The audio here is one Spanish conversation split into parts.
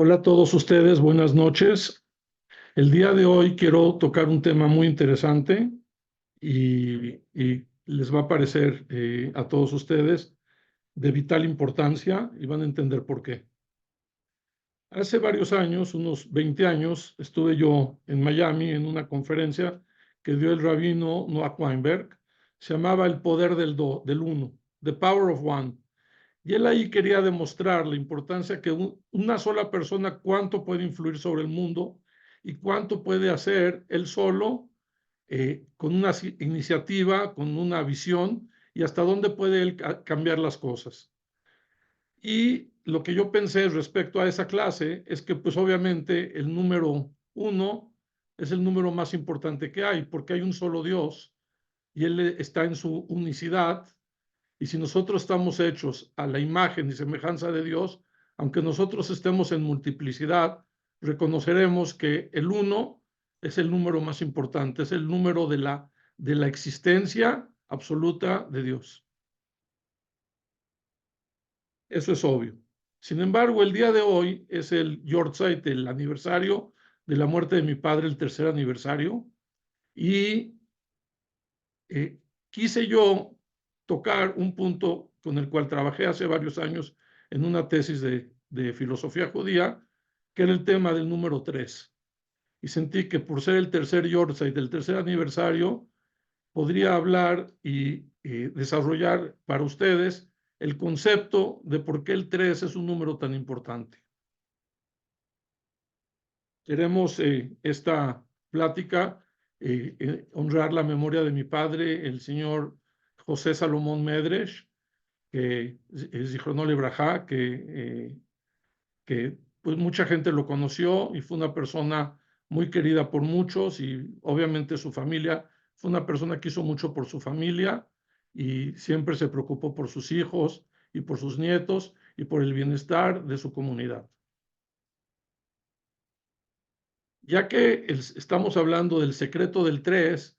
Hola a todos ustedes, buenas noches. El día de hoy quiero tocar un tema muy interesante y les va a parecer a todos ustedes de vital importancia y van a entender por qué. Hace varios años, unos 20 años, estuve yo en Miami en una conferencia que dio el rabino Noah Weinberg. Se llamaba El Poder del Uno, The Power of One. Y él ahí quería demostrar la importancia que una sola persona cuánto puede influir sobre el mundo y cuánto puede hacer él solo con una iniciativa, con una visión y hasta dónde puede él cambiar las cosas. Y lo que yo pensé respecto a esa clase es que pues obviamente el número uno es el número más importante que hay porque hay un solo Dios y él está en su unicidad. Y si nosotros estamos hechos a la imagen y semejanza de Dios, aunque nosotros estemos en multiplicidad, reconoceremos que el uno es el número más importante, es el número de la existencia absoluta de Dios. Eso es obvio. Sin embargo, el día de hoy es el Yahrzeit, el aniversario de la muerte de mi padre, el tercer aniversario, y eh, quise yo tocar un punto con el cual trabajé hace varios años en una tesis de filosofía judía, que era el tema del número 3. Y sentí que por ser el tercer Yahrzeit del tercer aniversario, podría hablar y desarrollar para ustedes el concepto de por qué el 3 es un número tan importante. Queremos esta plática honrar la memoria de mi padre, el señor José Salomón Medresh, que es Zichrono Lebrajá, que pues mucha gente lo conoció y fue una persona muy querida por muchos y obviamente su familia fue una persona que hizo mucho por su familia y siempre se preocupó por sus hijos y por sus nietos y por el bienestar de su comunidad. Ya que estamos hablando del secreto del 3,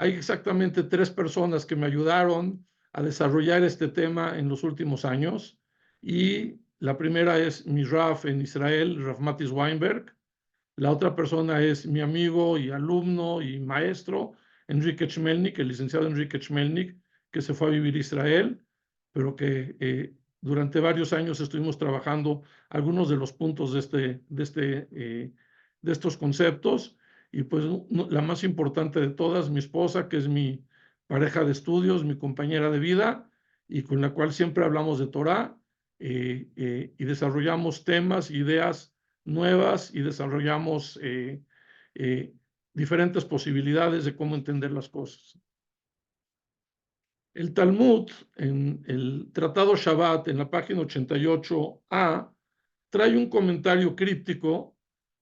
hay exactamente 3 personas que me ayudaron a desarrollar este tema en los últimos años. Y la primera es mi Raf en Israel, Raf Matis Weinberg. La otra persona es mi amigo y alumno y maestro, Enrique Chmelnik, el licenciado Enrique Chmelnik, que se fue a vivir a Israel, pero que durante varios años estuvimos trabajando algunos de los puntos de estos conceptos. Y pues la más importante de todas, mi esposa, que es mi pareja de estudios, mi compañera de vida, y con la cual siempre hablamos de Torah y desarrollamos temas, ideas nuevas y desarrollamos eh, diferentes posibilidades de cómo entender las cosas. El Talmud, en el Tratado Shabbat, en la página 88a, trae un comentario críptico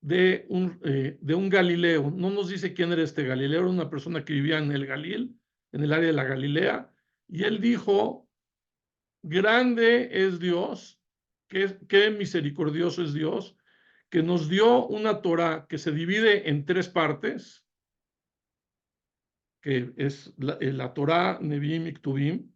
de un Galileo. No nos dice quién era este Galileo, era una persona que vivía en el Galil, en el área de la Galilea, y él dijo, grande es Dios, qué misericordioso es Dios, que nos dio una Torah que se divide en 3 partes, que es la Torah, Nevi'im y Ktuvim,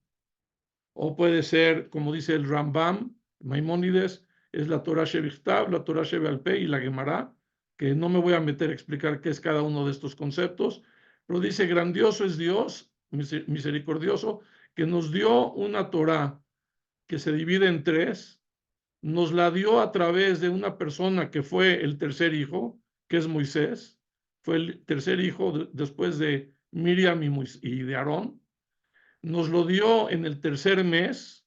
o puede ser, como dice el Rambam, Maimónides, es la Torah Shevichtav, la Torah Shebealpé y la Gemara, que no me voy a meter a explicar qué es cada uno de estos conceptos, pero dice, grandioso es Dios, misericordioso, que nos dio una Torah que se divide en 3, nos la dio a través de una persona que fue el tercer hijo, que es Moisés, fue el tercer hijo después de Miriam y de Aarón, nos lo dio en el tercer mes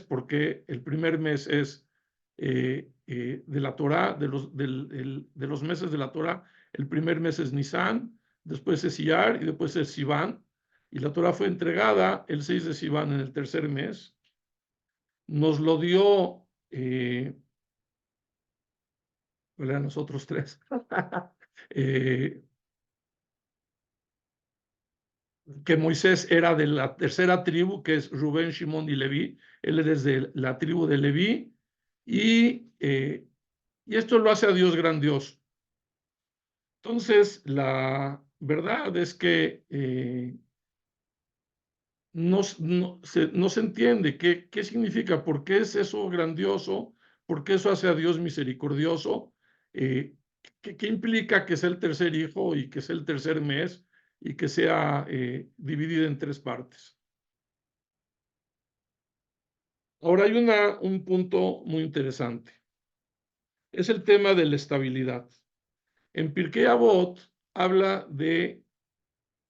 porque el primer mes es de la Torah, de los meses de la Torah, el primer mes es Nisan, después es Iyar y después es Sivan, y la Torah fue entregada el 6 de Sivan en el tercer mes. Nos lo dio, ¿cuál eran los otros 3? eh, que Moisés era de la tercera tribu, que es Rubén, Shimón y Leví. Él es de la tribu de Leví. Y esto lo hace a Dios grandioso. Entonces, la verdad es que no se entiende qué significa, por qué es eso grandioso, porque eso hace a Dios misericordioso. ¿Qué implica que sea el tercer hijo y que sea el tercer mes y que sea dividido en tres partes? Ahora hay un punto muy interesante. Es el tema de la estabilidad. En Pirkei Avot habla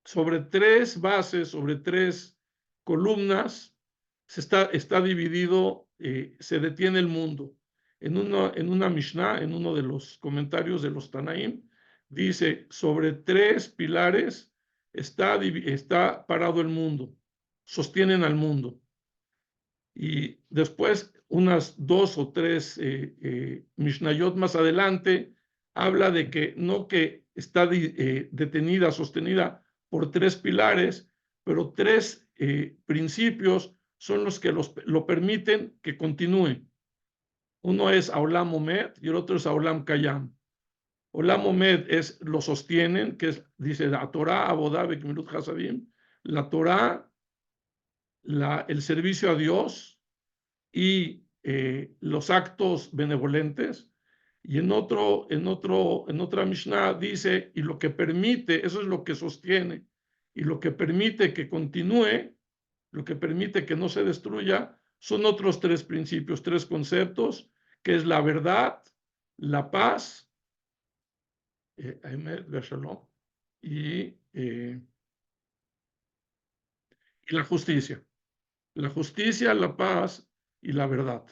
sobre tres bases, sobre tres columnas, está dividido, se detiene el mundo. En una Mishnah, en uno de los comentarios de los Tanaim, dice, sobre tres pilares está parado el mundo, sostienen al mundo. Y después, unas dos o tres Mishnayot más adelante, habla de que no que está detenida, sostenida por tres pilares, pero tres principios son los que lo permiten que continúe. Uno es Aulam Omed y el otro es Aulam Kayam. Olam Omed lo sostienen, que dice la Torah, Abodá, Bekmilut Hasadim, la Torah, el servicio a Dios y los actos benevolentes. Y en otra Mishnah dice, y lo que permite, eso es lo que sostiene, y lo que permite que continúe, lo que permite que no se destruya, son otros tres principios, tres conceptos, que es la verdad, la paz, y la justicia. La justicia, la paz y la verdad.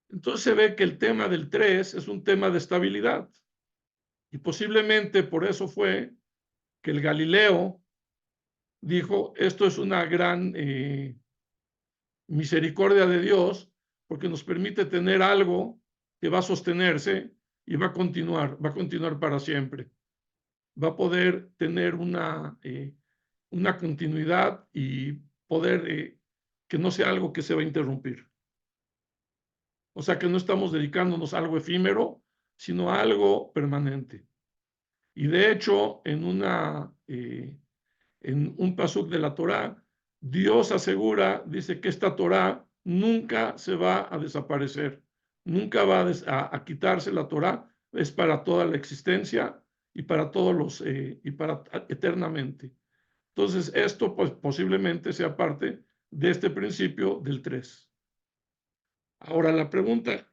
Entonces se ve que el tema del 3 es un tema de estabilidad. Y posiblemente por eso fue que el Galileo dijo, esto es una gran misericordia de Dios, porque nos permite tener algo que va a sostenerse y va a continuar para siempre. Va a poder tener una continuidad y poder que no sea algo que se va a interrumpir. O sea que no estamos dedicándonos a algo efímero, sino a algo permanente. Y de hecho, en un pasuk de la Torá, Dios asegura, dice que esta Torá nunca se va a desaparecer, nunca va a quitarse la Torá, es para toda la existencia y para y para eternamente. Entonces, esto pues, posiblemente sea parte de este principio del 3. Ahora, la pregunta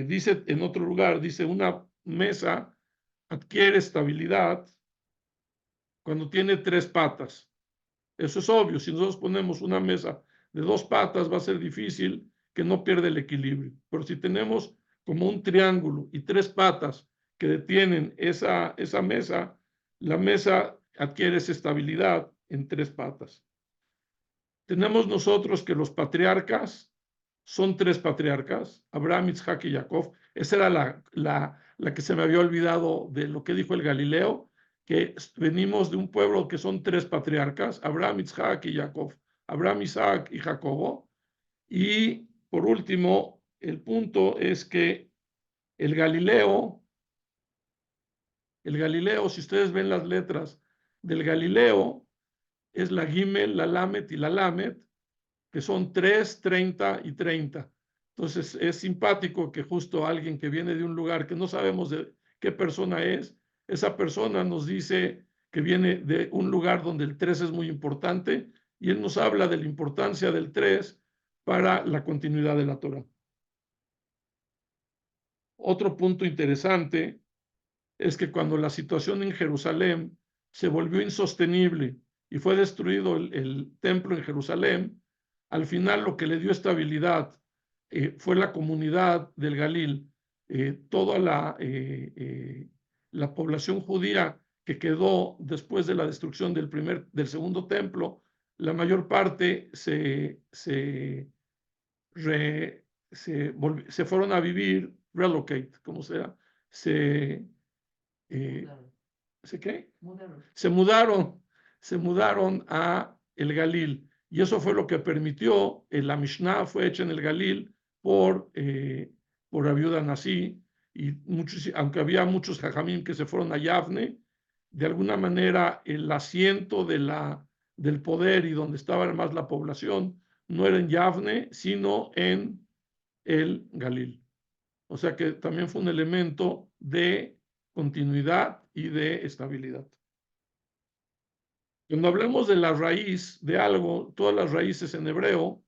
dice en otro lugar, dice, una mesa adquiere estabilidad cuando tiene tres patas. Eso es obvio, si nosotros ponemos una mesa de dos patas va a ser difícil que no pierda el equilibrio, pero si tenemos como un triángulo y tres patas que detienen esa mesa, la mesa adquiere esa estabilidad en tres patas. Tenemos nosotros que los patriarcas son tres patriarcas, Abraham, Isaac y Jacob. Esa era la que se me había olvidado de lo que dijo el Galileo, que venimos de un pueblo que son tres patriarcas, Abraham, Isaac y Jacob. Abraham, Isaac y Jacobo. Y por último, el punto es que el Galileo, si ustedes ven las letras del Galileo, es la Gimel, la Lamet y la Lamet, que son 3, 30 y 30. Entonces es simpático que justo alguien que viene de un lugar que no sabemos de qué persona es, esa persona nos dice que viene de un lugar donde el 3 es muy importante y él nos habla de la importancia del 3 para la continuidad de la Torah. Otro punto interesante es que cuando la situación en Jerusalén se volvió insostenible y fue destruido el templo en Jerusalén, al final lo que le dio estabilidad fue la comunidad del Galil, toda la población judía que quedó después de la destrucción del segundo templo, la mayor parte se fueron a vivir, relocate, como sea, eh, ¿se qué? Se mudaron a el Galil. Y eso fue lo que permitió, la Mishnah fue hecha en el Galil por la viuda Nasí, y aunque había muchos jajamim que se fueron a Yavne, de alguna manera el asiento del poder y donde estaba más la población no era en Yavne, sino en el Galil. O sea que también fue un elemento de continuidad y de estabilidad. Cuando hablemos de la raíz de algo, todas las raíces en hebreo,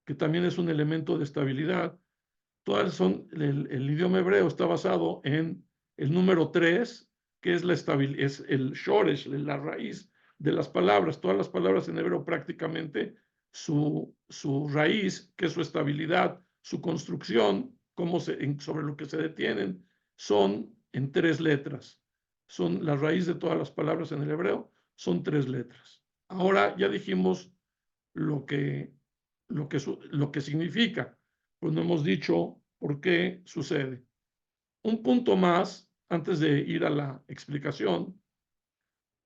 que también es un elemento de estabilidad, todas son, el idioma hebreo está basado en el número 3, que es, es el shoresh, la raíz de las palabras. Todas las palabras en hebreo prácticamente, su raíz, que es su estabilidad, su construcción, sobre lo que se detienen, son en 3 letras. Son la raíz de todas las palabras en el hebreo, son 3 letras. Ahora ya dijimos lo que, lo que significa, pues no hemos dicho por qué sucede. Un punto más, antes de ir a la explicación,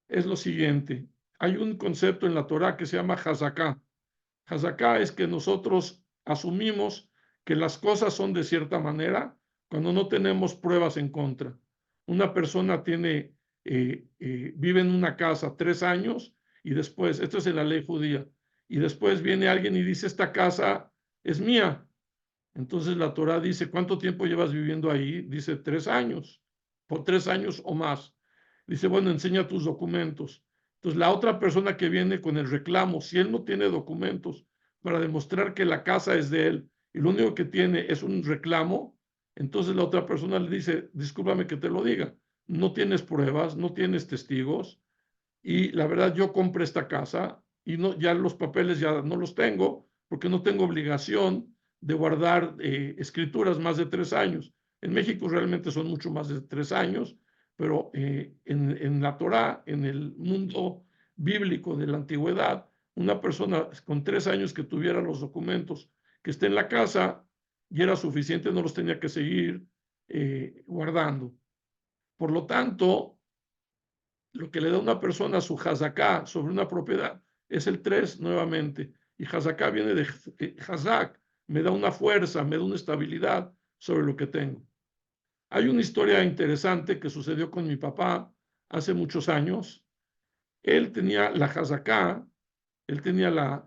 es lo siguiente. Hay un concepto en la Torá que se llama hazaká. Hazaká es que nosotros asumimos que las cosas son de cierta manera cuando no tenemos pruebas en contra. Una persona vive en una casa 3 años y después, esto es en la ley judía, y después viene alguien y dice, esta casa es mía. Entonces la Torá dice, ¿cuánto tiempo llevas viviendo ahí? Dice 3 años, por 3 años o más. Dice, bueno, enseña tus documentos. Entonces la otra persona que viene con el reclamo, si él no tiene documentos para demostrar que la casa es de él y lo único que tiene es un reclamo, entonces la otra persona le dice, discúlpame que te lo diga, no tienes pruebas, no tienes testigos y la verdad yo compré esta casa y no, ya los papeles ya no los tengo porque no tengo obligación de guardar escrituras más de 3 años. En México realmente son mucho más de 3 años, pero en la Torá, en el mundo bíblico de la antigüedad, una persona con 3 años que tuviera los documentos que esté en la casa y era suficiente, no los tenía que seguir guardando. Por lo tanto, lo que le da a una persona su hazaká sobre una propiedad es el 3 nuevamente. Y hazaká viene de hazak, me da una fuerza, me da una estabilidad sobre lo que tengo. Hay una historia interesante que sucedió con mi papá hace muchos años. Él tenía la hazaká, él tenía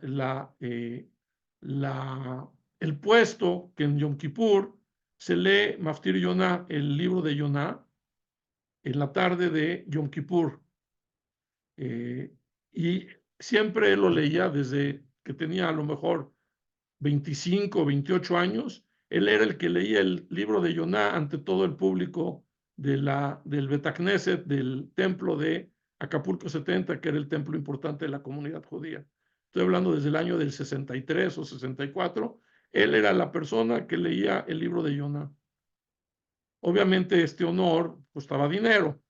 el puesto que en Yom Kippur se lee Maftir Yonah, el libro de Yonah, en la tarde de Yom Kippur. Y siempre él lo leía desde que tenía a lo mejor 25 o 28 años. Él era el que leía el libro de Yonah ante todo el público del Betacneset, del templo de Acapulco 70, que era el templo importante de la comunidad judía. Estoy hablando desde el año del 63 o 64. Él era la persona que leía el libro de Yonah. Obviamente este honor costaba dinero.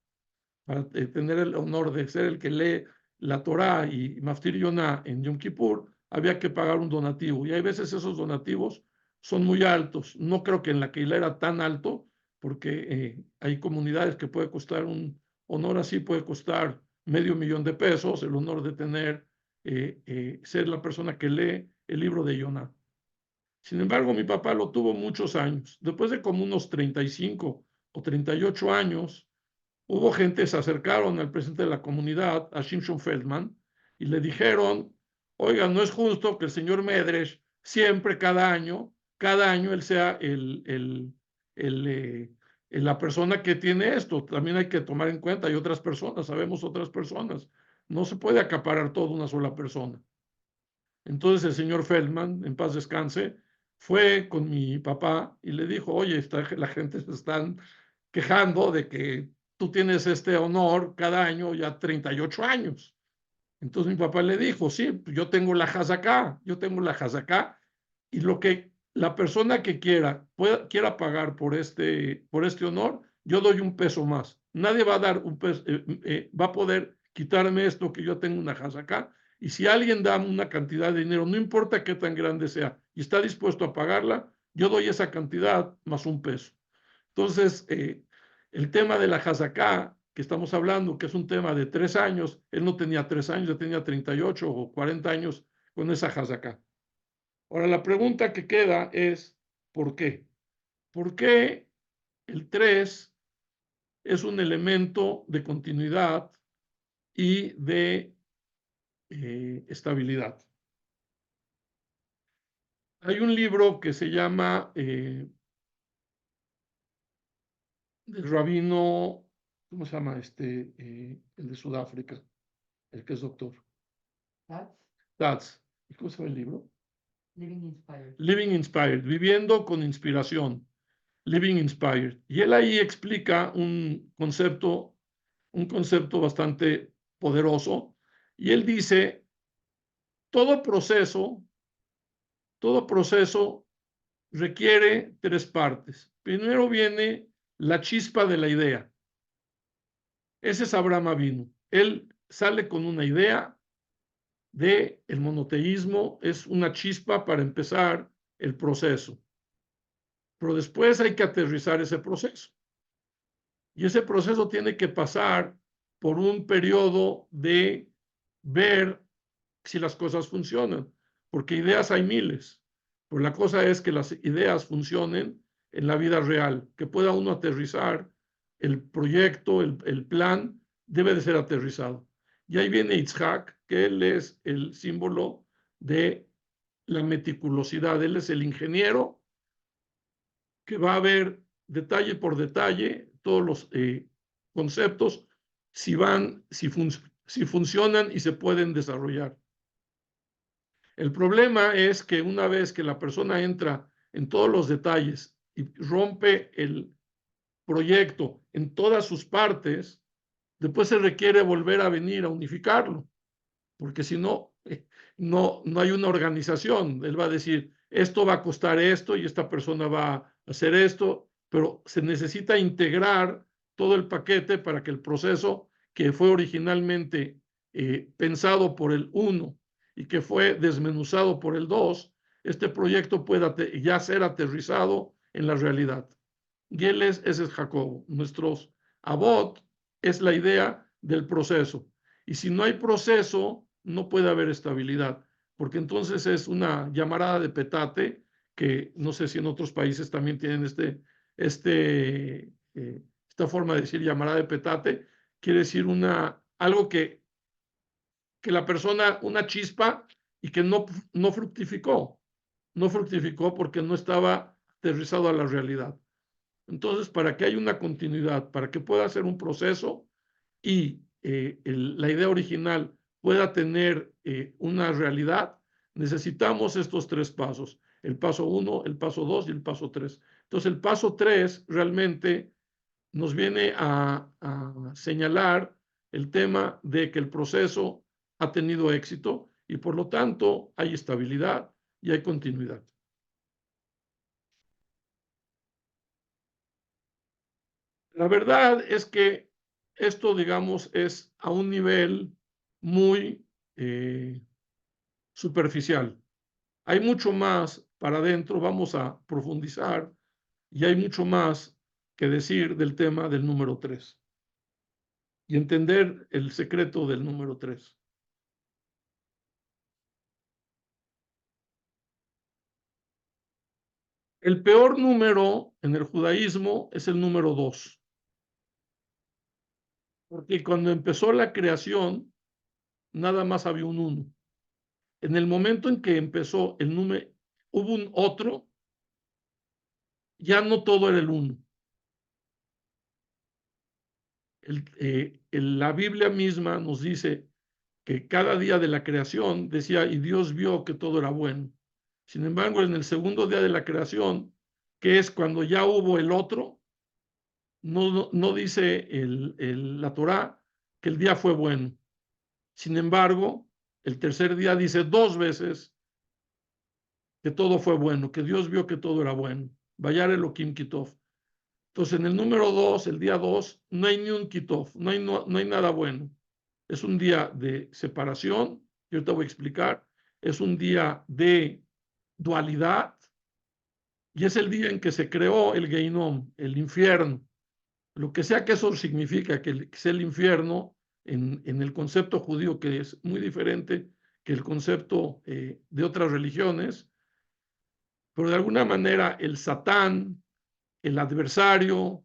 Para tener el honor de ser el que lee la Torá y Maftir Yonah en Yom Kippur, había que pagar un donativo. Y hay veces esos donativos son muy altos. No creo que en la Keilah era tan alto, porque hay comunidades que puede costar un honor así, puede costar $500,000 el honor de tener, ser la persona que lee el libro de Yonah. Sin embargo, mi papá lo tuvo muchos años. Después de como unos 35 o 38 años, hubo gente que se acercaron al presidente de la comunidad, a Shimshon Feldman, y le dijeron, oiga, no es justo que el señor Medresh siempre, cada año él sea la persona que tiene esto. También hay que tomar en cuenta, hay otras personas, sabemos otras personas. No se puede acaparar todo una sola persona. Entonces el señor Feldman, en paz descanse, fue con mi papá y le dijo, oye, la gente se están quejando de que tú tienes este honor cada año ya 38 años. Entonces mi papá le dijo, sí, yo tengo la hazaká, y lo que la persona que quiera pagar por este honor, yo doy un peso más. Nadie va a dar un peso, va a poder quitarme esto que yo tengo una hazaká. Y si alguien da una cantidad de dinero, no importa qué tan grande sea, y está dispuesto a pagarla, yo doy esa cantidad más un peso. Entonces, el tema de la hazaká que estamos hablando, que es un tema de 3 años, él no tenía 3 años, ya tenía 38 o 40 años con esa hazaká. Ahora, la pregunta que queda es, ¿por qué? ¿Por qué el 3 es un elemento de continuidad y de estabilidad? Hay un libro que se llama del rabino, ¿cómo se llama? El de Sudáfrica, el que es doctor. That's. ¿Y cómo se llama el libro? Living Inspired. Living Inspired, viviendo con inspiración. Living Inspired. Y él ahí explica un concepto bastante poderoso. Y él dice, todo proceso requiere tres partes. Primero viene la chispa de la idea. Ese es Abraham Avinu. Él sale con una idea de el monoteísmo, es una chispa para empezar el proceso. Pero después hay que aterrizar ese proceso. Y ese proceso tiene que pasar por un periodo de ver si las cosas funcionan, porque ideas hay miles. Pero la cosa es que las ideas funcionen en la vida real, que pueda uno aterrizar el proyecto, el plan, debe de ser aterrizado. Y ahí viene Itzhak, que él es el símbolo de la meticulosidad. Él es el ingeniero que va a ver detalle por detalle todos los conceptos, si funcionan y se pueden desarrollar. El problema es que una vez que la persona entra en todos los detalles y rompe el proyecto en todas sus partes, después se requiere volver a venir a unificarlo, porque si no, no hay una organización. Él va a decir, esto va a costar esto y esta persona va a hacer esto, pero se necesita integrar todo el paquete para que el proceso que fue originalmente pensado por el 1 y que fue desmenuzado por el 2, este proyecto pueda ya ser aterrizado en la realidad. Y ese es Jacobo. Nuestros Abot es la idea del proceso. Y si no hay proceso, no puede haber estabilidad, porque entonces es una llamarada de petate, que no sé si en otros países también tienen esta forma de decir llamarada de petate, quiere decir algo que la persona, una chispa, y que no fructificó porque no estaba aterrizado a la realidad. Entonces, para que haya una continuidad, para que pueda ser un proceso y la idea original pueda tener una realidad, necesitamos estos tres pasos: el paso 1, el paso 2 y el paso 3. Entonces, el paso 3 realmente nos viene a señalar el tema de que el proceso ha tenido éxito y por lo tanto hay estabilidad y hay continuidad. La verdad es que esto, digamos, es a un nivel muy superficial. Hay mucho más para adentro, vamos a profundizar y hay mucho más que decir del tema del número 3 y entender el secreto del número 3. El peor número en el judaísmo es el número 2, porque cuando empezó la creación, nada más había un 1. En el momento en que empezó el número, hubo un otro, ya no todo era el 1. La Biblia misma nos dice que cada día de la creación decía, y Dios vio que todo era bueno. Sin embargo, en el segundo día de la creación, que es cuando ya hubo el otro, no dice la Torá que el día fue bueno. Sin embargo, el tercer día dice 2 veces que todo fue bueno, que Dios vio que todo era bueno. Vayar Elohim Kitov. Entonces, en el número 2, el día 2, no hay ni un Kitov, no hay nada bueno. Es un día de separación, yo te voy a explicar. Es un día de dualidad y es el día en que se creó el Geinom, el infierno. Lo que sea que eso significa, que sea el infierno en el concepto judío, que es muy diferente que el concepto de otras religiones, pero de alguna manera el Satán, el adversario,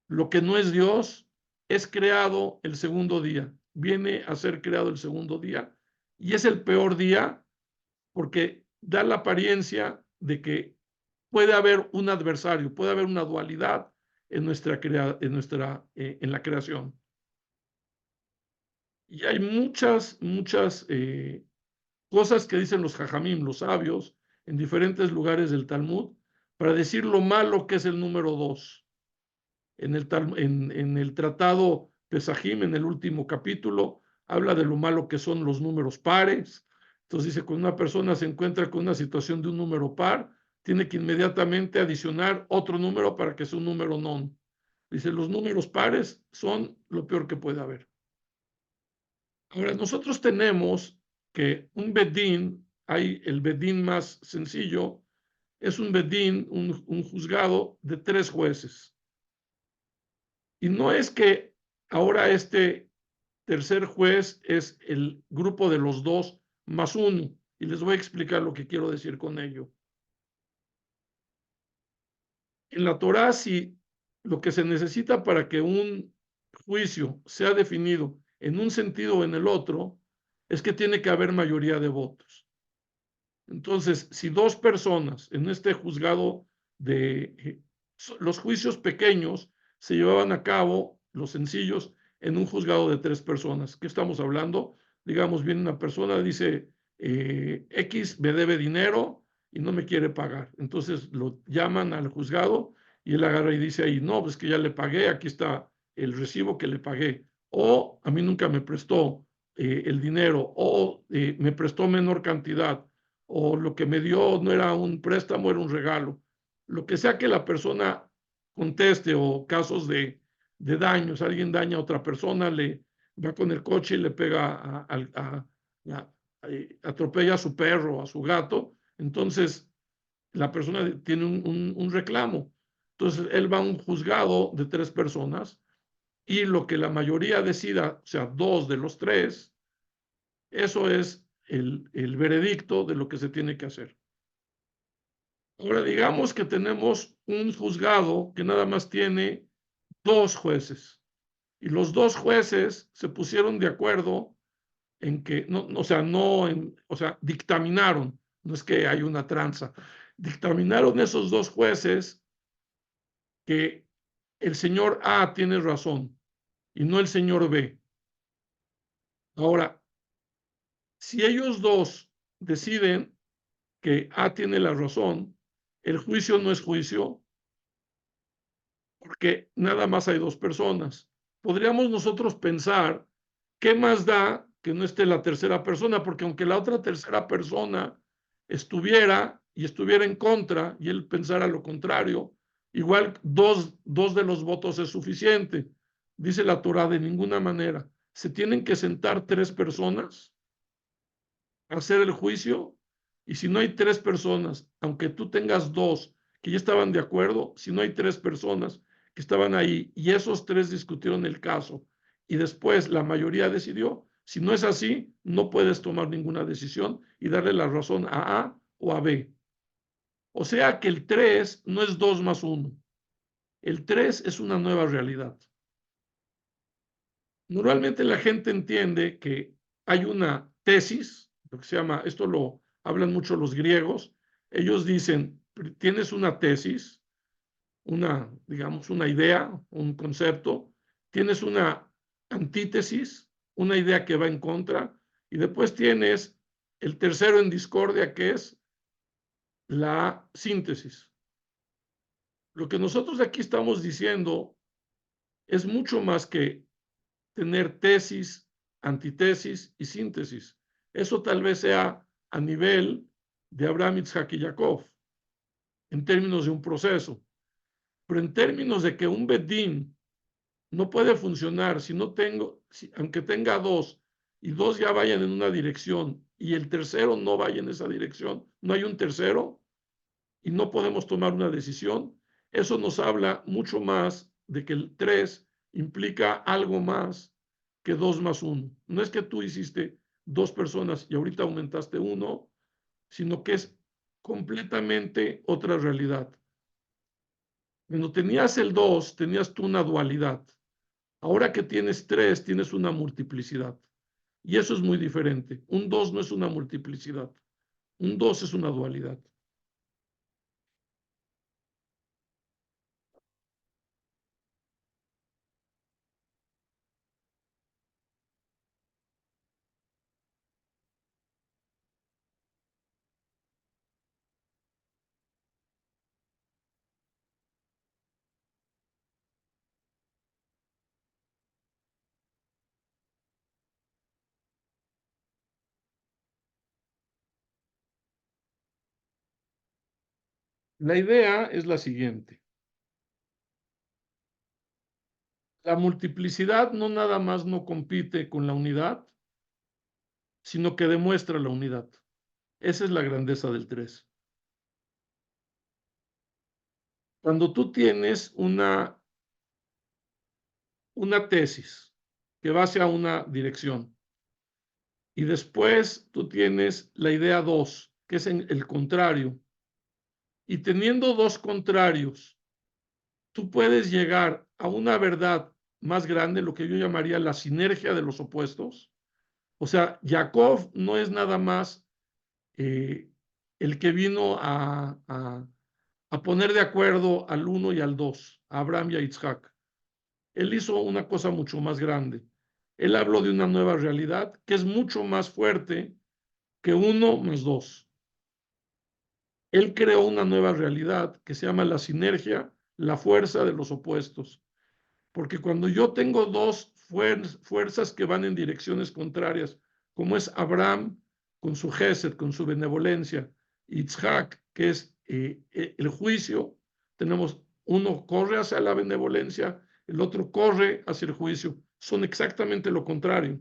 lo que no es Dios, es creado el segundo día, viene a ser creado el segundo día y es el peor día porque da la apariencia de que puede haber un adversario, puede haber una dualidad en la creación. Y hay muchas cosas que dicen los jajamim, los sabios, en diferentes lugares del Talmud, para decir lo malo que es el número 2. En el tratado Pesajim, en el último capítulo, habla de lo malo que son los números pares. Entonces dice, cuando una persona se encuentra con una situación de un número par, tiene que inmediatamente adicionar otro número para que sea un número non. Dice, los números pares son lo peor que puede haber. Ahora, nosotros tenemos que un bedín, hay el bedín más sencillo, es un bedín, un juzgado de 3 jueces. Y no es que ahora este tercer juez es el grupo de los 2 más 1. Y les voy a explicar lo que quiero decir con ello. En la Torá, si lo que se necesita para que un juicio sea definido en un sentido o en el otro, es que tiene que haber mayoría de votos. Entonces, si 2 personas en este juzgado los juicios pequeños se llevaban a cabo, los sencillos, en un juzgado de 3 personas. ¿Qué estamos hablando? Digamos, viene una persona, dice, X me debe dinero y no me quiere pagar. Entonces lo llaman al juzgado y él agarra y dice ahí, no, pues que ya le pagué, aquí está el recibo que le pagué. O a mí nunca me prestó el dinero, o me prestó menor cantidad, o lo que me dio no era un préstamo, era un regalo. Lo que sea que la persona conteste, o casos de daños, alguien daña a otra persona, le va con el coche y le pega atropella a su perro, a su gato, entonces la persona tiene un reclamo. Entonces él va a un juzgado de 3 personas y lo que la mayoría decida, o sea, 2 de los 3, eso es el veredicto de lo que se tiene que hacer. Ahora, digamos que tenemos un juzgado que nada más tiene 2 jueces y los 2 jueces se pusieron de acuerdo en que, no, o sea, dictaminaron, no es que hay una tranza, dictaminaron esos 2 jueces que el señor A tiene razón y no el señor B. Ahora, si ellos 2 deciden que A tiene la razón, el juicio no es juicio porque nada más hay 2 personas. Podríamos nosotros pensar, ¿qué más da que no esté la tercera persona? Porque aunque la otra tercera persona estuviera en contra y él pensara lo contrario, igual dos de los votos es suficiente. Dice la Torá, de ninguna manera. Se tienen que sentar 3 personas a hacer el juicio, y si no hay 3 personas, aunque tú tengas 2 que ya estaban de acuerdo, si no hay 3 personas que estaban ahí y esos 3 discutieron el caso y después la mayoría decidió, si no es así, no puedes tomar ninguna decisión y darle la razón a A o a B. O sea que el 3 no es 2 más 1. El 3 es una nueva realidad. Normalmente la gente entiende que hay una tesis, lo que se llama, esto lo hablan mucho los griegos, ellos dicen, tienes una tesis, digamos, una idea, un concepto, tienes una antítesis, una idea que va en contra, y después tienes el tercero en discordia, que es la síntesis. Lo que nosotros aquí estamos diciendo es mucho más que tener tesis, antítesis y síntesis. Eso tal vez sea a nivel de Abraham, Isaac y Jacob, en términos de un proceso. Pero en términos de que un bedín no puede funcionar aunque tenga 2 y 2 ya vayan en una dirección y el tercero no vaya en esa dirección, no hay un tercero y no podemos tomar una decisión, eso nos habla mucho más de que el 3 implica algo más que 2 más 1. No es que tú hiciste 2 personas y ahorita aumentaste 1, sino que es completamente otra realidad. Cuando tenías el 2, tenías tú una dualidad. Ahora que tienes 3, tienes una multiplicidad. Y eso es muy diferente. Un 2 no es una multiplicidad. Un 2 es una dualidad. La idea es la siguiente. La multiplicidad no nada más no compite con la unidad, sino que demuestra la unidad. Esa es la grandeza del 3. Cuando tú tienes una tesis que va hacia una dirección y después tú tienes la idea 2, que es en el contrario, y teniendo dos contrarios, tú puedes llegar a una verdad más grande, lo que yo llamaría la sinergia de los opuestos. O sea, Jacob no es nada más el que vino a poner de acuerdo al 1 y al 2, a Abraham y a Isaac. Él hizo una cosa mucho más grande. Él habló de una nueva realidad que es mucho más fuerte que 1 más 2. Él creó una nueva realidad que se llama la sinergia, la fuerza de los opuestos. Porque cuando yo tengo dos fuerzas que van en direcciones contrarias, como es Abraham con su gesed, con su benevolencia, Yitzhak, que es el juicio, tenemos uno corre hacia la benevolencia, el otro corre hacia el juicio. Son exactamente lo contrario.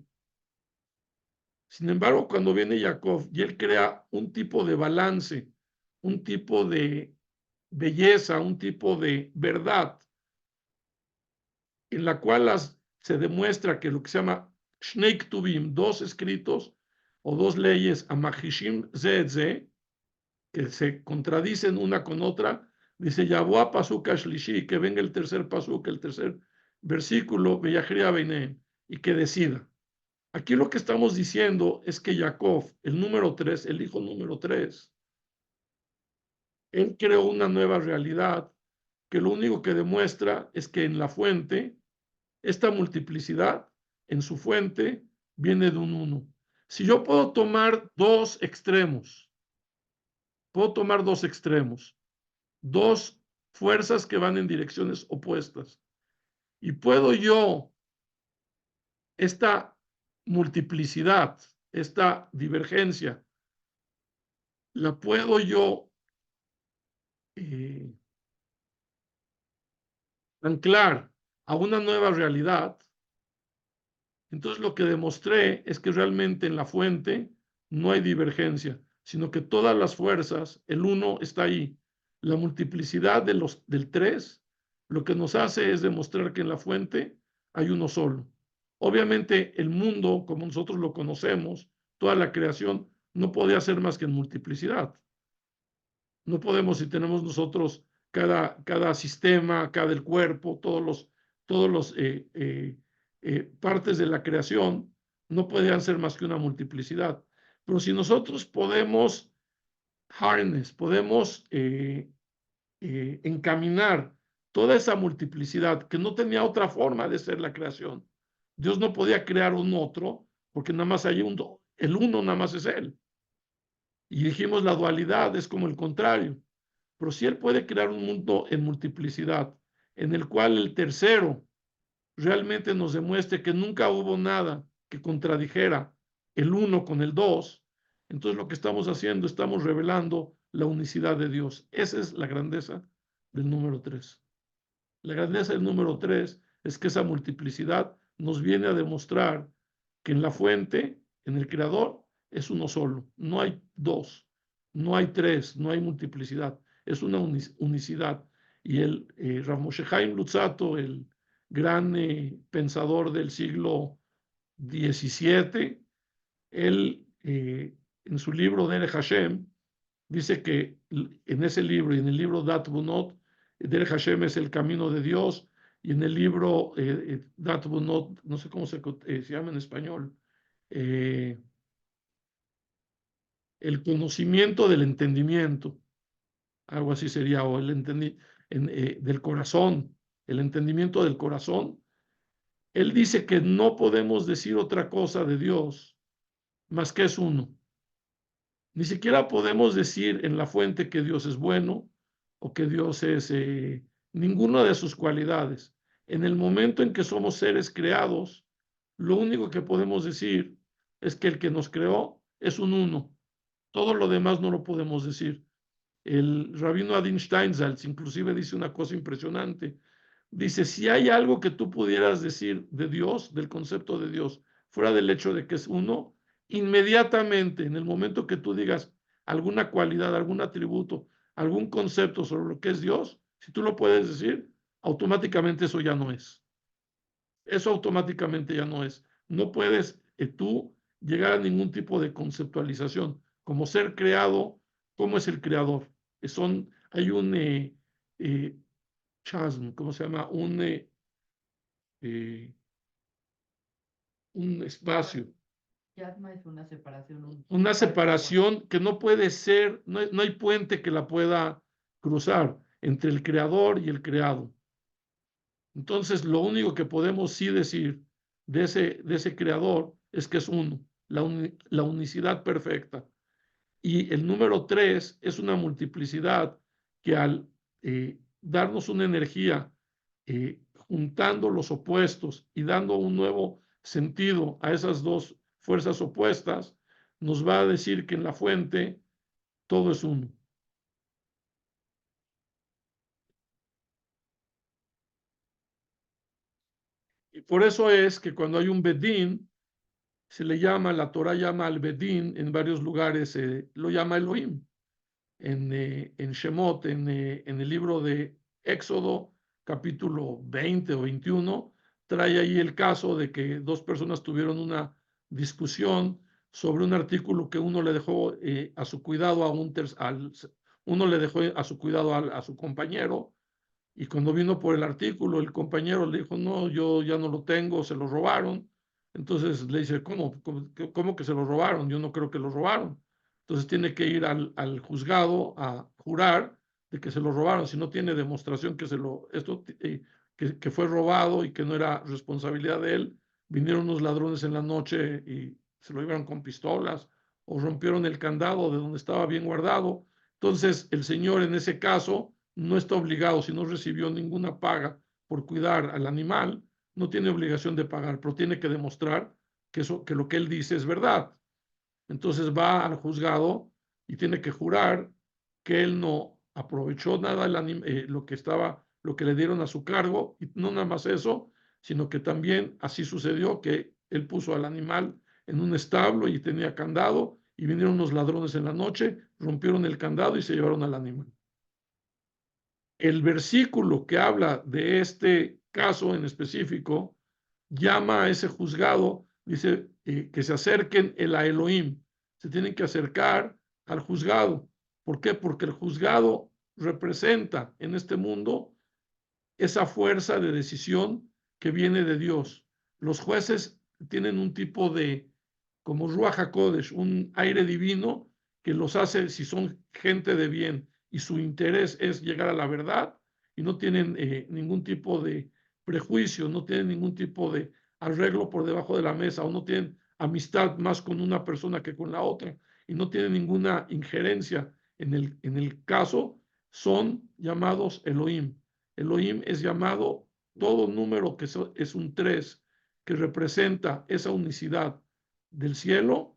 Sin embargo, cuando viene Jacob y él crea un tipo de balance, un tipo de belleza, un tipo de verdad, en la cual se demuestra que lo que se llama Shnei Ktuvim, dos escritos o dos leyes, Amachishim Ze, que se contradicen una con otra, dice Yaboa Pasuk Shlishi, que venga el tercer pasuk, el tercer versículo, Beyachria Beine, y que decida. Aquí lo que estamos diciendo es que Jacob, el número 3, el hijo número 3, él creó una nueva realidad que lo único que demuestra es que en la fuente, esta multiplicidad en su fuente viene de un 1. Si yo puedo tomar dos extremos, dos fuerzas que van en direcciones opuestas, y puedo yo esta multiplicidad, esta divergencia, la puedo yo eh, anclar a una nueva realidad. Entonces lo que demostré es que realmente en la fuente no hay divergencia, sino que todas las fuerzas, el 1 está ahí. La multiplicidad del 3 lo que nos hace es demostrar que en la fuente hay uno solo. Obviamente el mundo, como nosotros lo conocemos, toda la creación, no podía ser más que en multiplicidad. No podemos, si tenemos nosotros cada sistema, cada el cuerpo, todos los partes de la creación, no podían ser más que una multiplicidad. Pero si nosotros podemos podemos encaminar toda esa multiplicidad que no tenía otra forma de ser la creación. Dios no podía crear un otro porque nada más hay el uno nada más es él. Y dijimos la dualidad es como el contrario. Pero si él puede crear un mundo en multiplicidad, en el cual el tercero realmente nos demuestre que nunca hubo nada que contradijera el uno con el dos, entonces lo que estamos haciendo, estamos revelando la unicidad de Dios. Esa es la grandeza del número 3. La grandeza del número 3 es que esa multiplicidad nos viene a demostrar que en la fuente, en el creador, es uno solo. No hay dos, no hay tres, no hay multiplicidad. Es una unicidad. Y el Rav Moshe Chaim Luzzatto, el gran pensador del siglo XVII, él en su libro Derech Hashem dice que en ese libro y en el libro Dat Bunot, Derech Hashem es el camino de Dios, y en el libro Dat Bunot, no sé cómo se llama en español, eh, el conocimiento del entendimiento, algo así sería, o del corazón, el entendimiento del corazón. Él dice que no podemos decir otra cosa de Dios más que es uno. Ni siquiera podemos decir en la fuente que Dios es bueno o que Dios es ninguna de sus cualidades. En el momento en que somos seres creados, lo único que podemos decir es que el que nos creó es un uno. Todo lo demás no lo podemos decir. El rabino Adin Steinsaltz inclusive dice una cosa impresionante. Dice, si hay algo que tú pudieras decir de Dios, del concepto de Dios, fuera del hecho de que es uno, inmediatamente, en el momento que tú digas alguna cualidad, algún atributo, algún concepto sobre lo que es Dios, si tú lo puedes decir, automáticamente eso ya no es. Eso automáticamente ya no es. No puedes tú llegar a ningún tipo de conceptualización. Como ser creado, ¿cómo es el creador? Hay un chasm, ¿cómo se llama? Eh, un espacio, Yatma es una separación, una parte de agua. separación que no puede ser, no hay puente que la pueda cruzar entre el creador y el creado. Entonces, lo único que podemos sí decir de ese creador es que es uno, la unicidad perfecta. Y el número 3 es una multiplicidad que al darnos una energía, juntando los opuestos y dando un nuevo sentido a esas dos fuerzas opuestas, nos va a decir que en la fuente todo es uno. Y por eso es que cuando hay un Bedín, se le llama, la Torah llama al Bedín, en varios lugares lo llama Elohim. En Shemot, en el libro de Éxodo, capítulo 20 o 21, trae ahí el caso de que dos personas tuvieron una discusión sobre un artículo que uno le dejó a su cuidado uno le dejó a su cuidado a su compañero, y cuando vino por el artículo, el compañero le dijo, no, yo ya no lo tengo, se lo robaron. Entonces le dice, ¿cómo que se lo robaron? Yo no creo que lo robaron. Entonces tiene que ir al juzgado a jurar de que se lo robaron. Si no tiene demostración que fue robado y que no era responsabilidad de él, vinieron unos ladrones en la noche y se lo llevaron con pistolas o rompieron el candado de donde estaba bien guardado. Entonces el señor en ese caso no está obligado, si no recibió ninguna paga por cuidar al animal, no tiene obligación de pagar, pero tiene que demostrar que lo que él dice es verdad. Entonces va al juzgado y tiene que jurar que él no aprovechó nada lo que le dieron a su cargo, y no nada más eso, sino que también así sucedió que él puso al animal en un establo y tenía candado, y vinieron unos ladrones en la noche, rompieron el candado y se llevaron al animal. El versículo que habla de este caso en específico llama a ese juzgado, dice que se acerquen a Elohim, se tienen que acercar al juzgado. ¿Por qué? Porque el juzgado representa en este mundo esa fuerza de decisión que viene de Dios. Los jueces tienen un tipo de, como Ruach HaKodesh, un aire divino que los hace, si son gente de bien y su interés es llegar a la verdad y no tienen ningún tipo de prejuicio, no tienen ningún tipo de arreglo por debajo de la mesa, o no tienen amistad más con una persona que con la otra, y no tienen ninguna injerencia en el caso, son llamados Elohim. Elohim es llamado todo número que es un 3, que representa esa unicidad del cielo,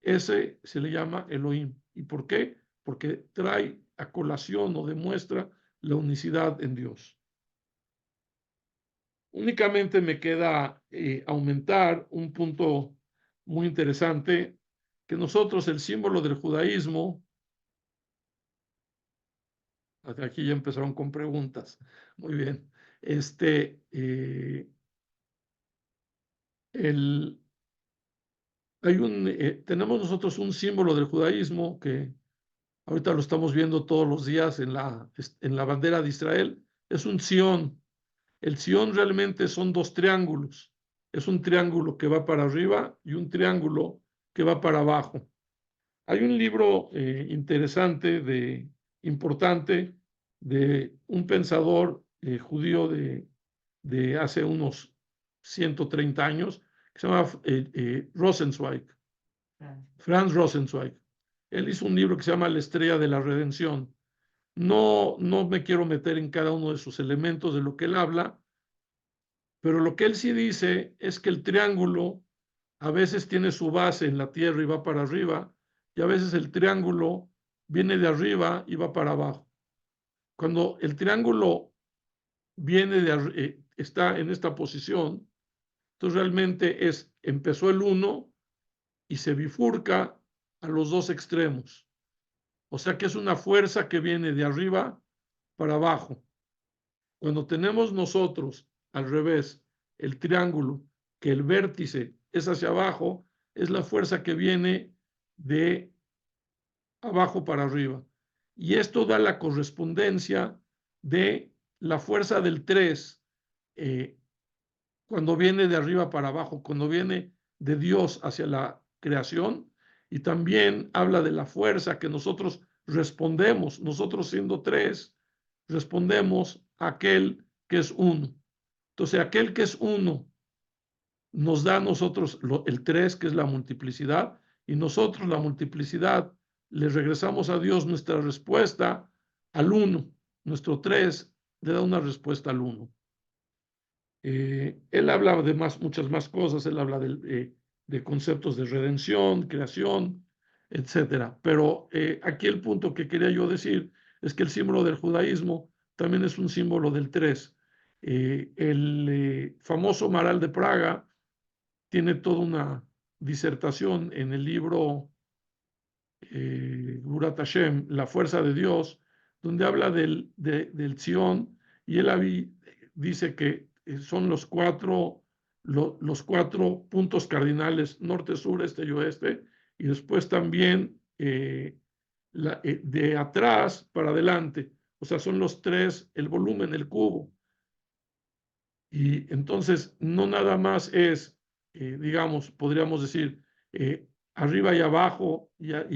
ese se le llama Elohim. ¿Y por qué? Porque trae a colación o demuestra la unicidad en Dios. Únicamente me queda aumentar un punto muy interesante, que nosotros el símbolo del judaísmo, aquí ya empezaron con preguntas, muy bien, el, tenemos nosotros un símbolo del judaísmo que ahorita lo estamos viendo todos los días en la bandera de Israel, es un Sión. El Sión realmente son dos triángulos. Es un triángulo que va para arriba y un triángulo que va para abajo. Hay un libro interesante, importante, de un pensador judío de hace unos 130 años, que se llama Rosenzweig, Franz Rosenzweig. Él hizo un libro que se llama La Estrella de la Redención. No me quiero meter en cada uno de sus elementos de lo que él habla, pero lo que él sí dice es que el triángulo a veces tiene su base en la tierra y va para arriba, y a veces el triángulo viene de arriba y va para abajo. Cuando el triángulo viene está en esta posición, entonces realmente empezó el 1 y se bifurca a los dos extremos. O sea que es una fuerza que viene de arriba para abajo. Cuando tenemos nosotros al revés el triángulo, que el vértice es hacia abajo, es la fuerza que viene de abajo para arriba. Y esto da la correspondencia de la fuerza del 3 cuando viene de arriba para abajo, cuando viene de Dios hacia la creación, y también habla de la fuerza que nosotros respondemos, nosotros siendo 3, respondemos a aquel que es 1. Entonces, aquel que es 1 nos da a nosotros el 3, que es la multiplicidad, y nosotros la multiplicidad le regresamos a Dios nuestra respuesta al 1. Nuestro 3 le da una respuesta al 1. Él habla de muchas más cosas, él habla de conceptos de redención, creación, etcétera. Pero aquí el punto que quería yo decir es que el símbolo del judaísmo también es un símbolo del 3. El famoso Maral de Praga tiene toda una disertación en el libro Gurat Hashem, La fuerza de Dios, donde habla del Zion, y él dice que son los cuatro puntos cardinales, norte, sur, este y oeste, y después también de atrás para adelante, o sea, son los tres, el volumen, el cubo. Y entonces no nada más es, digamos, podríamos decir, arriba y abajo y a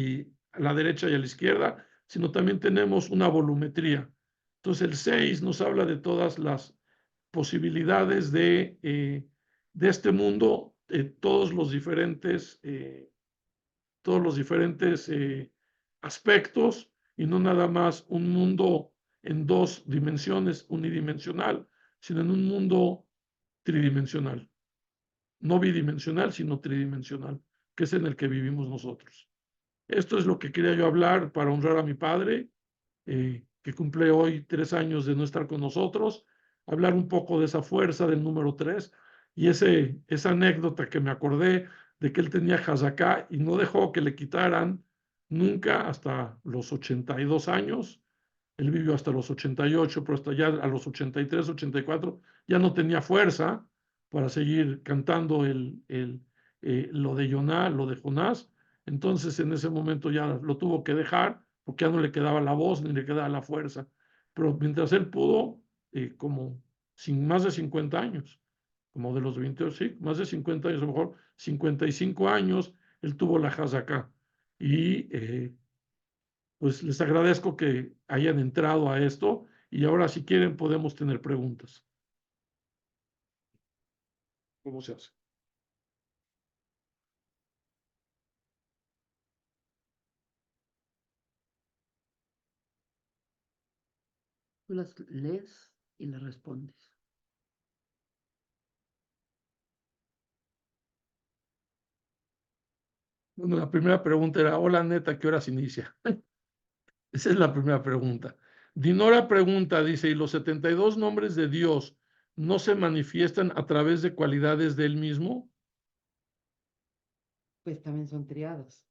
la derecha y a la izquierda, sino también tenemos una volumetría. Entonces el 6 nos habla de todas las posibilidades de este mundo, todos los diferentes aspectos, y no nada más un mundo en dos dimensiones, unidimensional, sino en un mundo tridimensional. No bidimensional, sino tridimensional, que es en el que vivimos nosotros. Esto es lo que quería yo hablar para honrar a mi padre, que cumple hoy 3 años de no estar con nosotros, hablar un poco de esa fuerza del número 3 y esa anécdota que me acordé de que él tenía Hazaká y no dejó que le quitaran nunca hasta los 82 años. Él vivió hasta los 88, pero hasta ya a los 83, 84 ya no tenía fuerza para seguir cantando lo de Yoná, lo de Jonás. Entonces en ese momento ya lo tuvo que dejar porque ya no le quedaba la voz ni le quedaba la fuerza. Pero mientras él pudo, como sin más de 50 años, como de los 20, sí, más de 50 años, a lo mejor 55 años, él tuvo la Hazaká. Y pues les agradezco que hayan entrado a esto y ahora si quieren podemos tener preguntas. ¿Cómo se hace? Tú las lees y las respondes. Bueno, la primera pregunta era, hola neta, ¿qué horas inicia? Esa es la primera pregunta. Dinora pregunta, dice, ¿y los 72 nombres de Dios no se manifiestan a través de cualidades de él mismo? Pues también son triadas.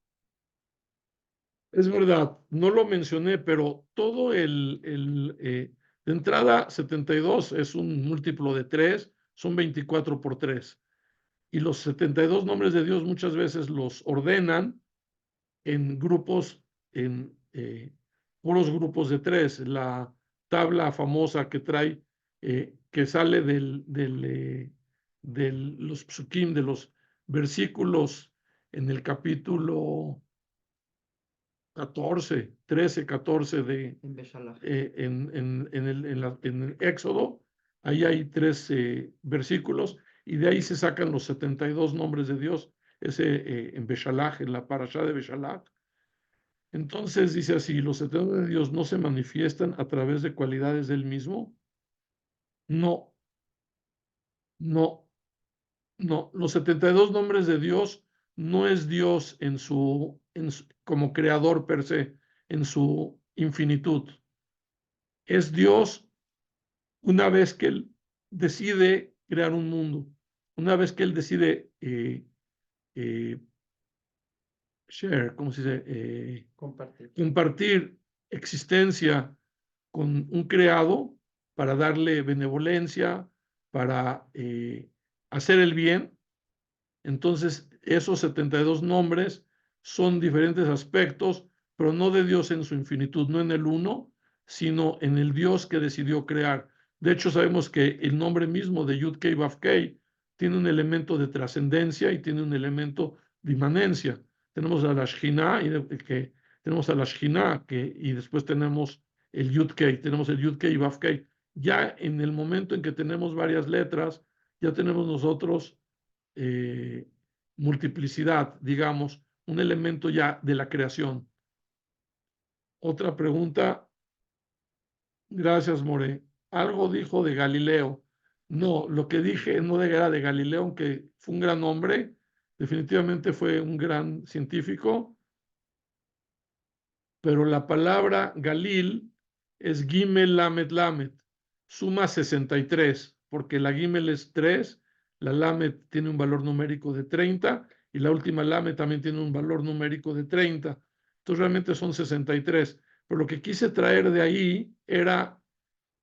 Es verdad, no lo mencioné, pero todo de entrada 72 es un múltiplo de 3, son 24 por 3. Y los 72 nombres de Dios muchas veces los ordenan en grupos, en puros grupos de 3. La tabla famosa que trae, que sale de los psukim, de los versículos en el capítulo 14, 13, 14 En Beshalach. en el Éxodo. Ahí hay 3 versículos y de ahí se sacan los 72 nombres de Dios, en Beshalach, en la parashá de Beshalach. Entonces dice así, los 72 de Dios no se manifiestan a través de cualidades del mismo. No, no, no. Los 72 nombres de Dios no es Dios como creador per se. en su infinitud. Es Dios una vez que Él decide crear un mundo, una vez que Él decide share, ¿cómo se dice? Compartir existencia con un creado para darle benevolencia, para hacer el bien. Entonces, esos 72 nombres son diferentes aspectos, pero no de Dios en su infinitud, no en el uno, sino en el Dios que decidió crear. De hecho, sabemos que el nombre mismo de Yud-Kei Vav-Kei tiene un elemento de trascendencia y tiene un elemento de inmanencia. Tenemos a la Shekhinah y después tenemos el Yud-Kei, tenemos el Yud-Kei y Vav-Kei. Ya en el momento en que tenemos varias letras, ya tenemos nosotros multiplicidad, digamos, un elemento ya de la creación. Otra pregunta. Gracias, More. Algo dijo de Galileo. No, lo que dije no era de Galileo, aunque fue un gran hombre, definitivamente fue un gran científico, pero la palabra Galil es Gimel Lamed Lamed, suma 63, porque la Gimel es 3, la Lamed tiene un valor numérico de 30 y la última Lamed también tiene un valor numérico de 30. Entonces realmente son 63. Pero lo que quise traer de ahí era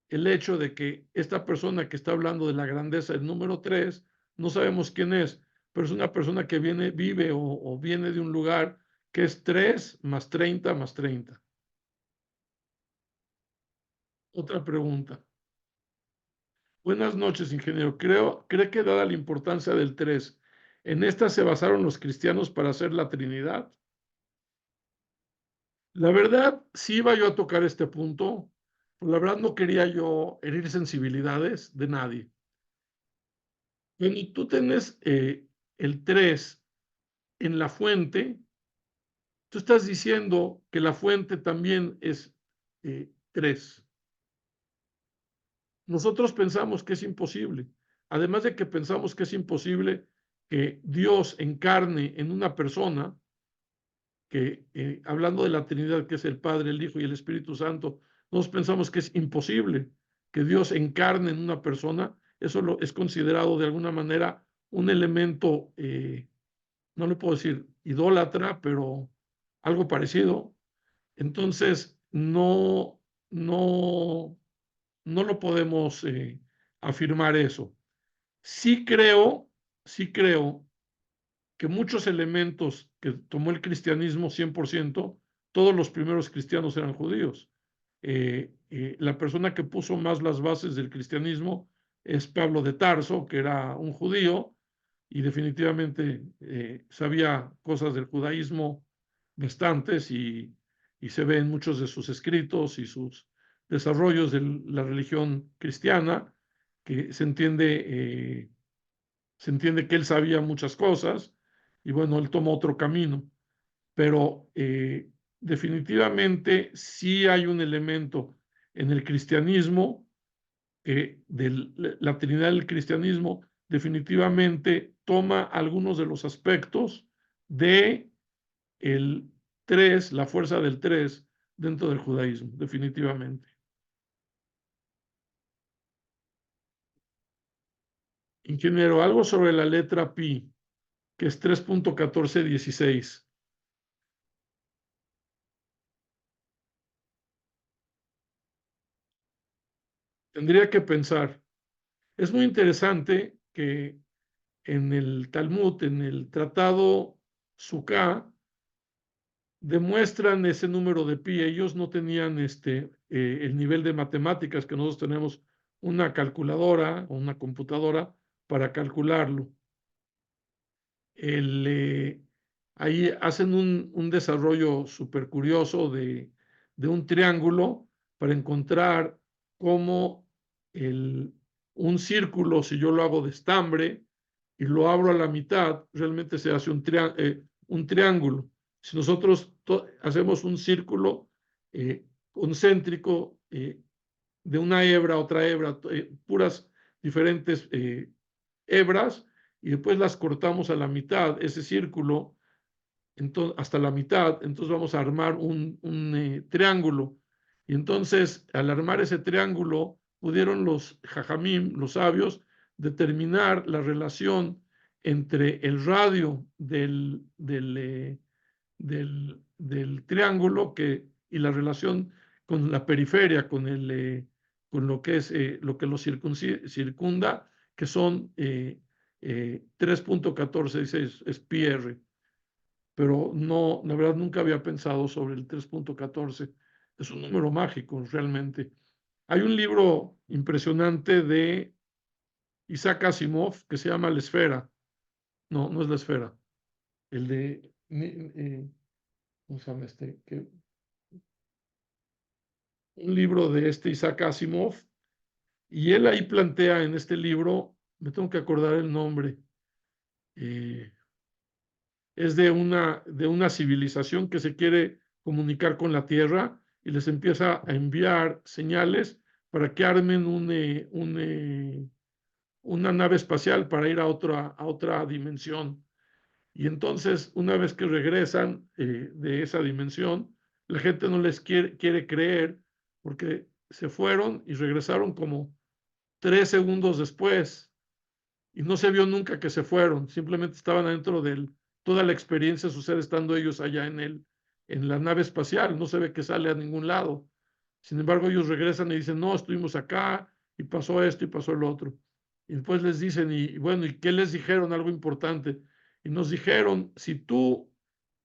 el hecho de que esta persona que está hablando de la grandeza del número 3, no sabemos quién es, pero es una persona que vive o viene de un lugar que es 3 más 30 más 30. Otra pregunta. Buenas noches, ingeniero. ¿Cree que dada la importancia del 3, en esta se basaron los cristianos para hacer la Trinidad? La verdad, sí iba yo a tocar este punto, pero la verdad no quería yo herir sensibilidades de nadie. Cuando tú tienes el 3 en la fuente, tú estás diciendo que la fuente también es 3. Nosotros pensamos que es imposible. Además de que pensamos que es imposible que Dios encarne en una persona, que hablando de la Trinidad, que es el Padre, el Hijo y el Espíritu Santo, nosotros pensamos que es imposible que Dios encarne en una persona. Eso es considerado de alguna manera un elemento, no le puedo decir idólatra, pero algo parecido. Entonces, no, no lo podemos afirmar eso. Sí creo que muchos elementos que tomó el cristianismo 100%, todos los primeros cristianos eran judíos. La persona que puso más las bases del cristianismo es Pablo de Tarso, que era un judío y definitivamente sabía cosas del judaísmo bastantes y se ve en muchos de sus escritos y sus desarrollos de la religión cristiana, que se entiende que él sabía muchas cosas y bueno, él tomó otro camino, pero definitivamente sí hay un elemento en el cristianismo, de la Trinidad del cristianismo, definitivamente toma algunos de los aspectos de el 3, la fuerza del 3 dentro del judaísmo, definitivamente. Ingeniero, algo sobre la letra pi, que es 3.1416. Tendría que pensar. Es muy interesante que en el Talmud, en el tratado Sukkah, demuestran ese número de pi. Ellos no tenían el nivel de matemáticas que nosotros tenemos, una calculadora o una computadora para calcularlo. Ahí hacen un desarrollo súper curioso de un triángulo para encontrar cómo un círculo, si yo lo hago de estambre y lo abro a la mitad, realmente se hace un triángulo. Si nosotros hacemos un círculo concéntrico de una hebra a otra hebra, puras diferentes hebras, y después las cortamos a la mitad, ese círculo entonces, hasta la mitad, entonces vamos a armar un triángulo. Y entonces, al armar ese triángulo, pudieron los jajamim, los sabios, determinar la relación entre el radio del triángulo y la relación con la periferia, con lo que es lo que lo circunda, que son 3.1416, es pi r. Pero no, la verdad nunca había pensado sobre el 3.14. Es un número mágico, realmente. Hay un libro impresionante de Isaac Asimov que se llama La Esfera. No, no es La Esfera. El de, ¿cómo se llama este? Un libro de este Isaac Asimov, y él ahí plantea en este libro, me tengo que acordar el nombre, eh, es de una civilización que se quiere comunicar con la Tierra y les empieza a enviar señales para que armen una nave espacial para ir a otra dimensión. Y entonces, una vez que regresan de esa dimensión, la gente no les quiere creer porque se fueron y regresaron como 3 segundos después y no se vio nunca que se fueron, simplemente estaban adentro de toda la experiencia sucede estando ellos allá en la nave espacial, no se ve que sale a ningún lado. Sin embargo, ellos regresan y dicen, no, estuvimos acá y pasó esto y pasó el otro. Y después les dicen, y bueno, ¿y qué les dijeron? Algo importante. Y nos dijeron, si tú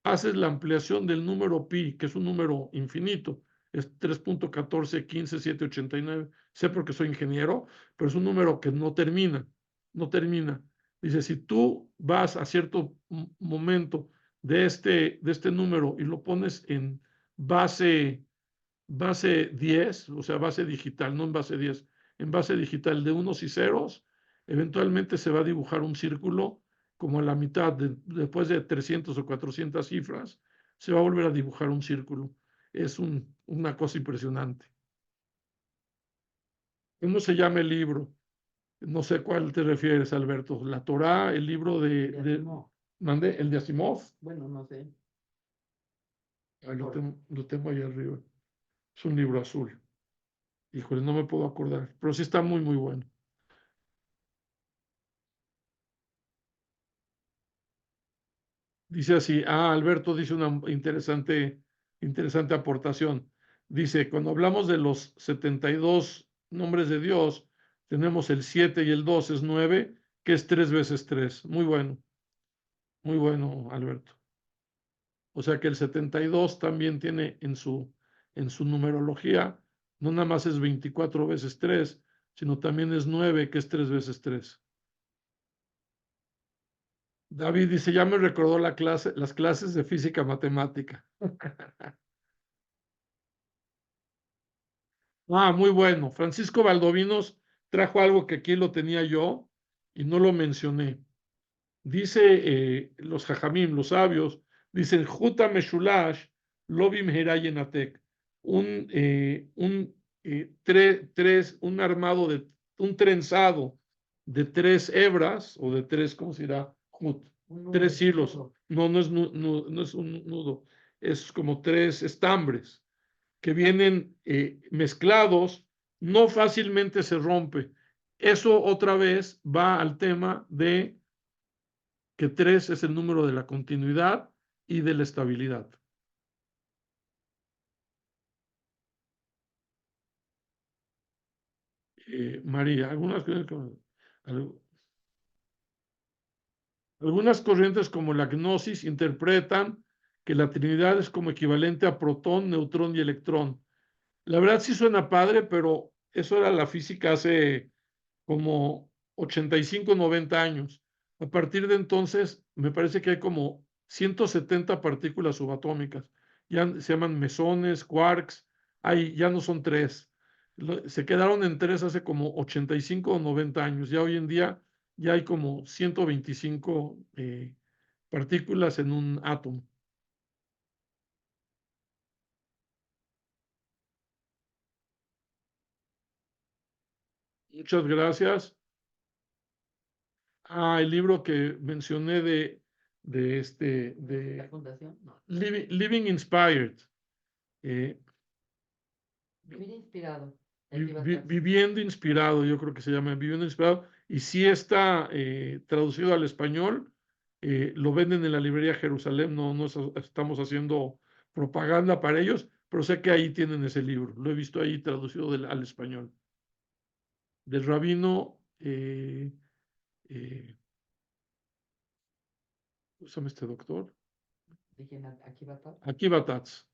haces la ampliación del número pi, que es un número infinito, es 3.1415.789, sé porque soy ingeniero, pero es un número que no termina, no termina. Dice, si tú vas a cierto momento de este número y lo pones en base 10, o sea, base digital, no en base 10, en base digital de unos y ceros, eventualmente se va a dibujar un círculo como a la mitad, después de 300 o 400 cifras, se va a volver a dibujar un círculo. Es una cosa impresionante. ¿Cómo se llama el libro? No sé cuál te refieres, Alberto. La Torá, el libro ¿Mandé? ¿El de Asimov? Bueno, no sé. Lo tengo ahí arriba. Es un libro azul. Híjole, no me puedo acordar, pero sí está muy, muy bueno. Dice así, Alberto dice una interesante aportación. Dice, cuando hablamos de los 72 nombres de Dios, tenemos el 7 y el 2 es 9, que es 3 veces 3. Muy bueno, Alberto. O sea que el 72 también tiene en su numerología, no nada más es 24 veces 3, sino también es 9, que es 3 veces 3. David dice, ya me recordó las clases de física matemática. Muy bueno. Francisco Valdovinos trajo algo que aquí lo tenía yo y no lo mencioné. Dice los jajamim, los sabios, dicen, Juta Meshulash, Lobim Herayenatek, un armado un trenzado de 3 hebras, o de ¿cómo se dirá? Jut, 3 hilos. No, no es, no es un nudo, es como 3 estambres que vienen mezclados, no fácilmente se rompe. Eso otra vez va al tema de que 3 es el número de la continuidad y de la estabilidad. María, algunas corrientes como la gnosis interpretan que la Trinidad es como equivalente a protón, neutrón y electrón. La verdad sí suena padre, pero eso era la física hace como 85, 90 años. A partir de entonces, me parece que hay como 170 partículas subatómicas. Ya se llaman mesones, quarks, ya no son 3. Se quedaron en 3 hace como 85 o 90 años. Ya hoy en día ya hay como 125 partículas en un átomo. Muchas gracias. El libro que mencioné La fundación, no. Living Inspired. Vivir inspirado. Aquí va a estar. Viviendo inspirado, yo creo que se llama Viviendo inspirado, y sí está traducido al español, lo venden en la librería Jerusalén, no estamos haciendo propaganda para ellos, pero sé que ahí tienen ese libro, lo he visto ahí traducido al español. Del rabino, ¿cómo se llama este doctor? ¿De quién? Aquí va a estar. Aquí Batatz.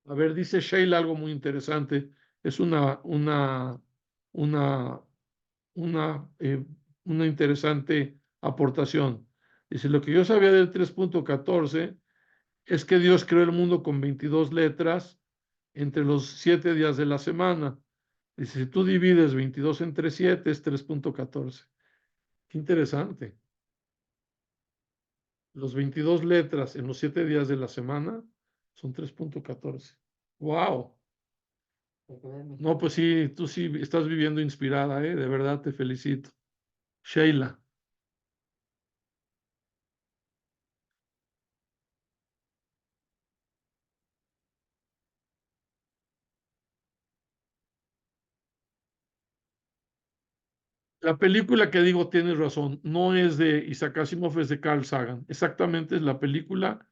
A ver, dice Sheila algo muy interesante. Es una, una interesante aportación. Dice, lo que yo sabía del 3.14 es que Dios creó el mundo con 22 letras entre los 7 días de la semana. Dice, si tú divides 22 entre 7 es 3.14. Qué interesante. Los 22 letras en los 7 días de la semana son 3.14. ¡Wow! No, pues sí, tú sí estás viviendo inspirada, ¿eh? De verdad te felicito. Sheila. La película que digo, tienes razón, no es de Isaac Asimov, es de Carl Sagan. Exactamente es la película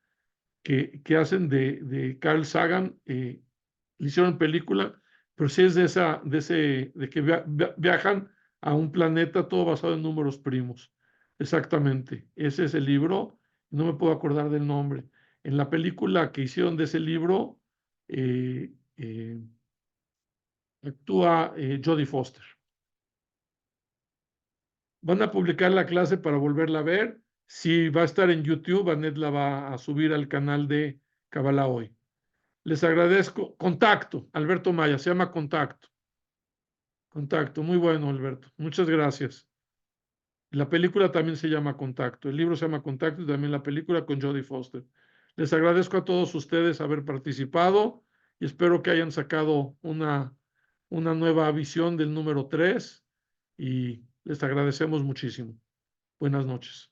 que hacen de Carl Sagan, le hicieron película, pero sí es de que viajan a un planeta todo basado en números primos. Exactamente, ese es el libro, no me puedo acordar del nombre. En la película que hicieron de ese libro, eh, eh, actúa Jodie Foster. Van a publicar la clase para volverla a ver. Si va a estar en YouTube, Anet la va a subir al canal de Kabbalah Hoy. Les agradezco. Contacto, Alberto Maya, se llama Contacto. Contacto, muy bueno, Alberto. Muchas gracias. La película también se llama Contacto. El libro se llama Contacto y también la película con Jodie Foster. Les agradezco a todos ustedes haber participado y espero que hayan sacado una nueva visión del número 3 y les agradecemos muchísimo. Buenas noches.